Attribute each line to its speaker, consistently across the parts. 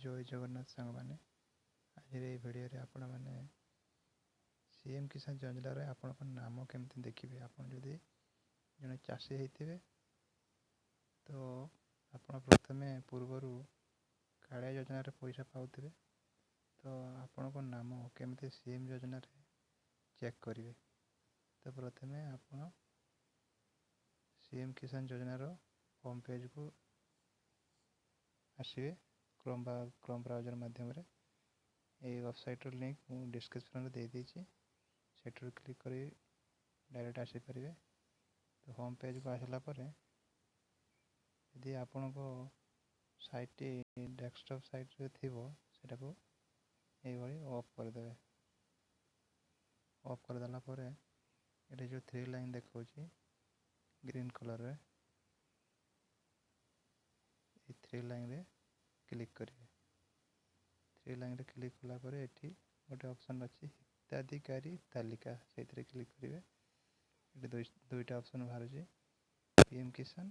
Speaker 1: ଜୟ ଜଗନ୍ନାଥ ସାଙ୍ଗମାନେ। ଆଜିର ଏହି ଭିଡ଼ିଓରେ ଆପଣମାନେ ସିଏମ୍ କିଷାନ ଯୋଜନାରେ ଆପଣଙ୍କ ନାମ କେମିତି ଦେଖିବେ। ଆପଣ ଯଦି ଜଣେ ଚାଷୀ ହେଇଥିବେ ତ ଆପଣ ପ୍ରଥମେ ପୂର୍ବରୁ କାଳିଆ ଯୋଜନାରେ ପଇସା ପାଉଥିବେ, ତ ଆପଣଙ୍କ ନାମ କେମିତି ସିଏମ୍ ଯୋଜନାରେ ଚେକ୍ କରିବେ। ତ ପ୍ରଥମେ ଆପଣ ସିଏମ୍ କିଷାନ ଯୋଜନାର ହୋମ୍ ପେଜ୍କୁ ଆସିବେ କ୍ରୋମ୍ ବ୍ରାଉଜର୍ ମାଧ୍ୟମରେ। ଏହି ୱେବସାଇଟ୍ର ଲିଙ୍କ୍ ମୁଁ ଡିସ୍କ୍ରିପ୍ସନ୍ରେ ଦେଇଦେଇଛି, ସେଠାରୁ କ୍ଲିକ୍ କରି ଡାଇରେକ୍ଟ ଆସିପାରିବେ। ତ ହୋମ୍ ପେଜ୍କୁ ଆସିଲା ପରେ ଯଦି ଆପଣଙ୍କ ସାଇଟ୍ଟି ଡେସ୍କଟପ୍ ସାଇଟ୍ରେ ଥିବ, ସେଟାକୁ ଏଇଭଳି ଅଫ୍ କରିଦେବେ। ଅଫ୍ କରିଦେଲା ପରେ ଏଠି ଯେଉଁ 3 ଲାଇନ୍ ଦେଖାଉଛି ଗ୍ରୀନ୍ କଲର୍ରେ, এই 3 ଲାଇନ୍ରେ କ୍ଲିକ୍ କରିବେ। 3 ଲାଇନ୍ରେ କ୍ଲିକ୍ କଲା ପରେ ଏଠି ଗୋଟେ ଅପସନ୍ ଅଛି ହିତାଧିକାରୀ ତାଲିକା, ସେଇଥିରେ କ୍ଲିକ୍ କରିବେ। ଏଠି ଦୁଇଟା ଅପସନ୍ ବାହାରୁଛି, PM କିଷାନ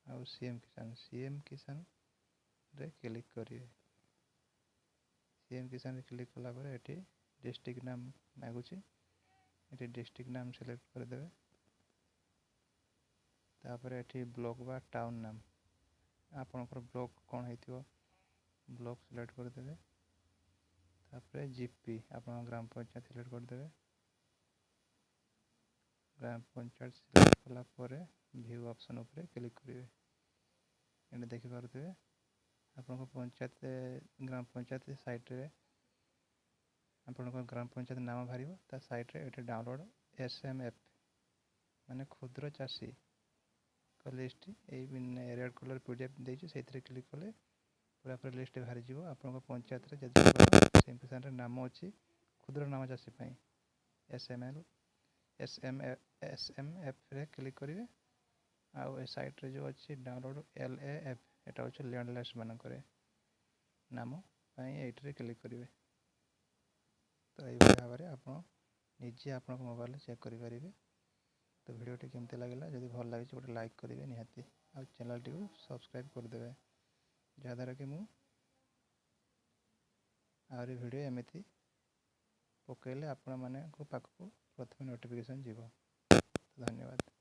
Speaker 1: ଆଉ CM କିଷାନ। CM କିଷାନରେ କ୍ଲିକ୍ କରିବେ। CM କିଷାନରେ କ୍ଲିକ୍ କଲା ପରେ ଏଠି ଡିଷ୍ଟ୍ରିକ୍ଟ ନାମ ମାଗୁଛି, ଏଠି ଡିଷ୍ଟ୍ରିକ୍ଟ ନାମ ସିଲେକ୍ଟ କରିଦେବେ। ତାପରେ ଏଠି ବ୍ଲକ୍ ବା ଟାଉନ୍ ନାମ, ଆପଣଙ୍କର ବ୍ଲକ୍ କ'ଣ ହେଇଥିବ ବ୍ଲକ୍ ସିଲେକ୍ଟ କରିଦେବେ। ତାପରେ GP ଆପଣଙ୍କ ଗ୍ରାମ ପଞ୍ଚାୟତ ସିଲେକ୍ଟ କରିଦେବେ। ଗ୍ରାମ ପଞ୍ଚାୟତ ସିଲେକ୍ଟ କଲା ପରେ ଭିଉ ଅପସନ୍ ଉପରେ କ୍ଲିକ୍ କରିବେ। ଏଠି ଦେଖିପାରୁଥିବେ ଆପଣଙ୍କ ଗ୍ରାମ ପଞ୍ଚାୟତ ସାଇଟ୍ରେ ଆପଣଙ୍କ ଗ୍ରାମ ପଞ୍ଚାୟତ ନାମ ବାହାରିବ। ତା ସାଇଟ୍ରେ ଏଠି ଡାଉନଲୋଡ଼ SMF ମାନେ କ୍ଷୁଦ୍ର ଚାଷୀ ଲିଷ୍ଟ, ଏଇ ରେଡ୍ କଲର୍ PDF ଦେଇଛି, ସେଇଥିରେ କ୍ଲିକ୍ କଲେ ପୁରାପୁରି ଲିଷ୍ଟ ବାହାରିଯିବ। ଆପଣଙ୍କ ପଞ୍ଚାୟତରେ ଯେତେ ସିଏମ୍ କିଷାନରେ ନାମ ଅଛି କ୍ଷୁଦ୍ର ନାମ ଚାଷୀ ପାଇଁ SMFରେ କ୍ଲିକ୍ କରିବେ। ଆଉ ଏ ସାଇଟ୍ରେ ଯେଉଁ ଅଛି ଡାଉନଲୋଡ଼ LAF, ଏଟା ହେଉଛି ଲ୍ୟାଣ୍ଡଲେସ୍ ମାନଙ୍କରେ ନାମ ପାଇଁ, ଏଇଥିରେ କ୍ଲିକ୍ କରିବେ। ତ ଏଇଭଳି ଭାବରେ ଆପଣ ନିଜେ ଆପଣଙ୍କ ମୋବାଇଲରେ ଚେକ୍ କରିପାରିବେ। ତ ଭିଡ଼ିଓଟି କେମିତି ଲାଗିଲା, ଯଦି ଭଲ ଲାଗିଛି ଗୋଟେ ଲାଇକ୍ କରିବେ ନିହାତି, ଆଉ ଚ୍ୟାନେଲଟିକୁ ସବସ୍କ୍ରାଇବ୍ କରିଦେବେ, ଯାହାଦ୍ୱାରା କି ମୁଁ ଆହୁରି ଭିଡ଼ିଓ ଏମିତି ପକାଇଲେ ଆପଣମାନଙ୍କ ପାଖକୁ ପ୍ରଥମେ ନୋଟିଫିକେସନ୍ ଯିବ। ଧନ୍ୟବାଦ।